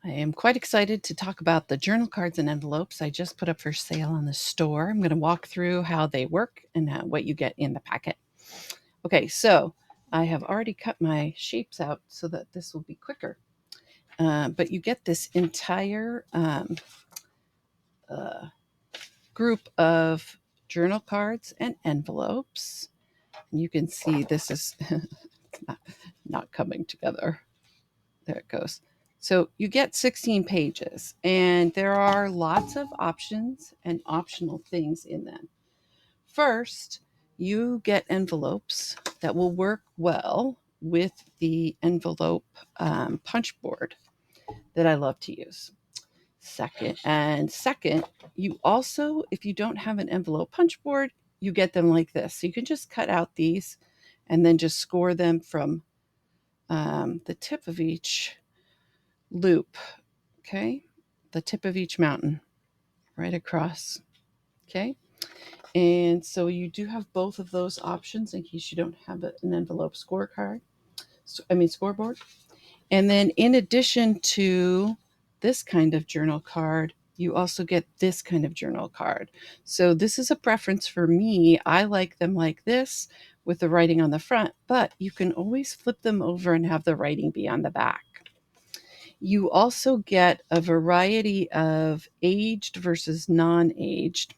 I am quite excited to talk about the journal cards and envelopes I just put up for sale on the store. I'm going to walk through how they work and what you get in the packet. Okay, so I have already cut my shapes out so that this will be quicker. But you get this entire group of journal cards and envelopes. And you can see this is not coming together. There it goes. So you get 16 pages, and there are lots of options and optional things in them. First, you get envelopes that will work well with the envelope punch board that I love to use. Second, you also, if you don't have an envelope punch board, you get them like this. So you can just cut out these and then just score them from the tip of each loop. Okay, the tip of each mountain right across. Okay, and so you do have both of those options in case you don't have an envelope scoreboard. And then in addition to this kind of journal card, you also get this kind of journal card. So this is a preference for me. I like them like this with the writing on the front, but you can always flip them over and have the writing be on the back. You also get a variety of aged versus non-aged.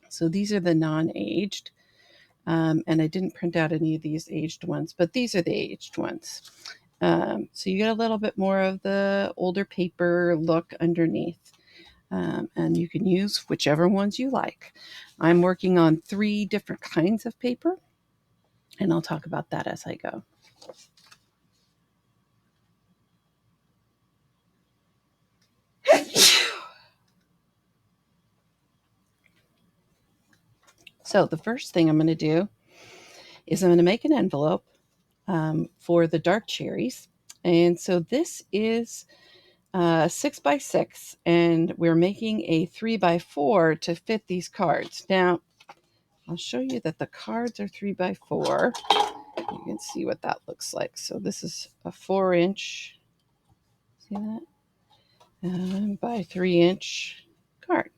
So these are the non-aged. And I didn't print out any of these aged ones, but these are the aged ones. So you get a little bit more of the older paper look underneath. And you can use whichever ones you like. I'm working on 3 different kinds of paper, and I'll talk about that as I go. So the first thing I'm going to do is I'm going to make an envelope for the dark cherries. And so this is 6x6, and we're making a 3x4 to fit these cards. Now, I'll show you that the cards are 3x4. You can see what that looks like. So this is a 4-inch, see that? By 3-inch card.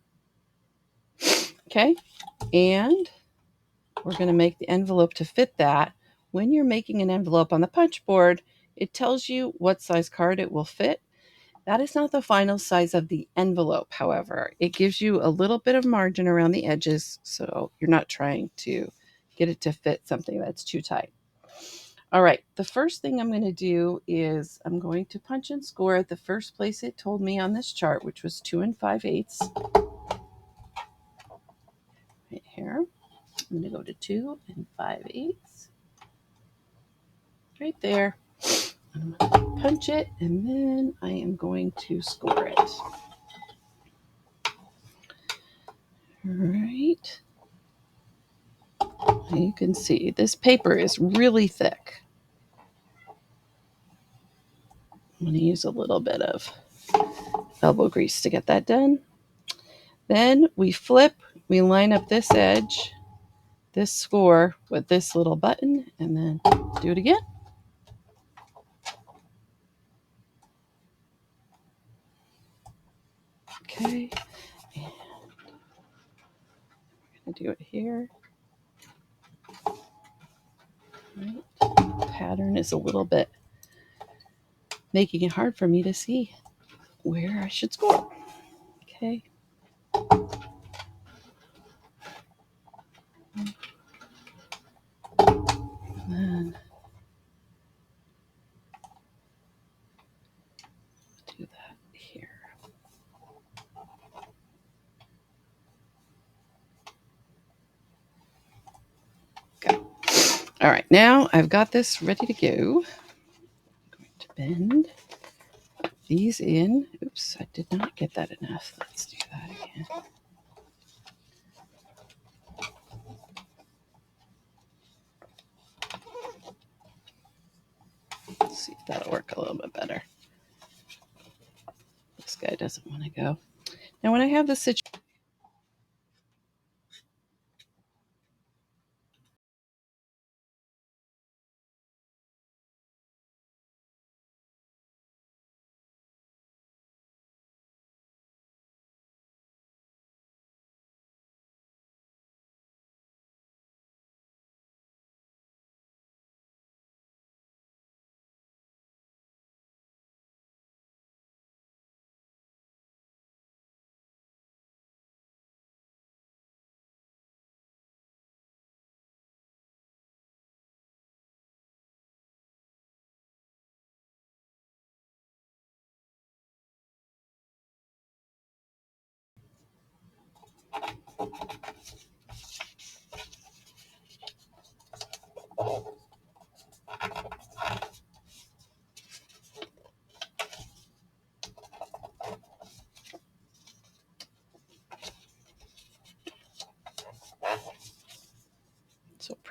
Okay, and we're going to make the envelope to fit that. When you're making an envelope on the punch board, it tells you what size card it will fit. That is not the final size of the envelope, however. It gives you a little bit of margin around the edges, so you're not trying to get it to fit something that's too tight. All right, the first thing I'm going to do is I'm going to punch and score at the first place it told me on this chart, which was 2 5/8. Right here. I'm going to go to 2 5/8. Right there. I'm going to punch it, and then I am going to score it. All right. You can see this paper is really thick. I'm going to use a little bit of elbow grease to get that done. Then we flip, we line up this edge, this score with this little button, and then do it again. Okay, and we're going to do it here. Right. The pattern is a little bit making it hard for me to see where I should score. Okay. And then do that here. Okay. All right, now I've got this ready to go. I'm going to bend these in. Oops, I did not get that enough. Let's do that again. Let's see if that'll work a little bit better. This guy doesn't want to go. Now, when I have this situation,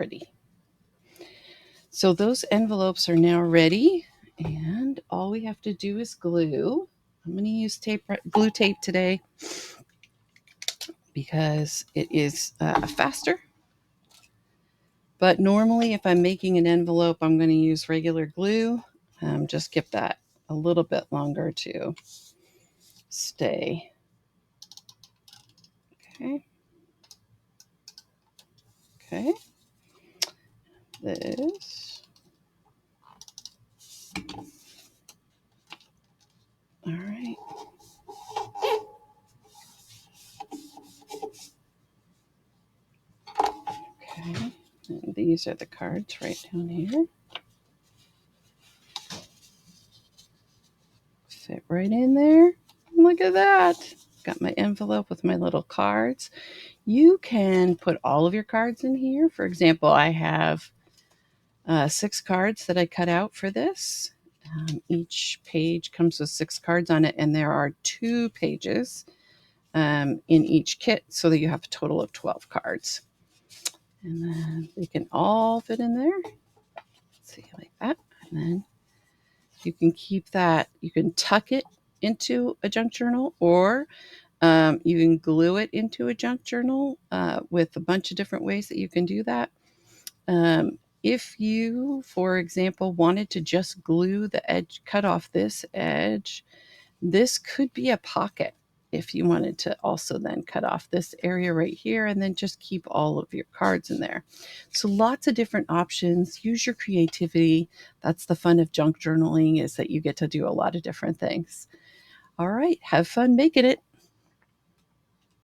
pretty. So those envelopes are now ready, and all we have to do is glue. I'm going to use glue tape today because it is faster. But normally, if I'm making an envelope, I'm going to use regular glue. Just give that a little bit longer to stay. Okay. Okay. This. All right. Okay. And these are the cards right down here. Fit right in there. Look at that. Got my envelope with my little cards. You can put all of your cards in here. For example, I have 6 cards that I cut out for this. Each page comes with 6 cards on it, and there are 2 pages in each kit, so that you have a total of 12 cards. And then they can all fit in there. See, like that. And then you can keep that, you can tuck it into a junk journal, or you can glue it into a junk journal with a bunch of different ways that you can do that. If you, for example, wanted to just glue the edge, cut off this edge, this could be a pocket if you wanted to also then cut off this area right here and then just keep all of your cards in there. So lots of different options. Use your creativity. That's the fun of junk journaling, is that you get to do a lot of different things. All right, have fun making it.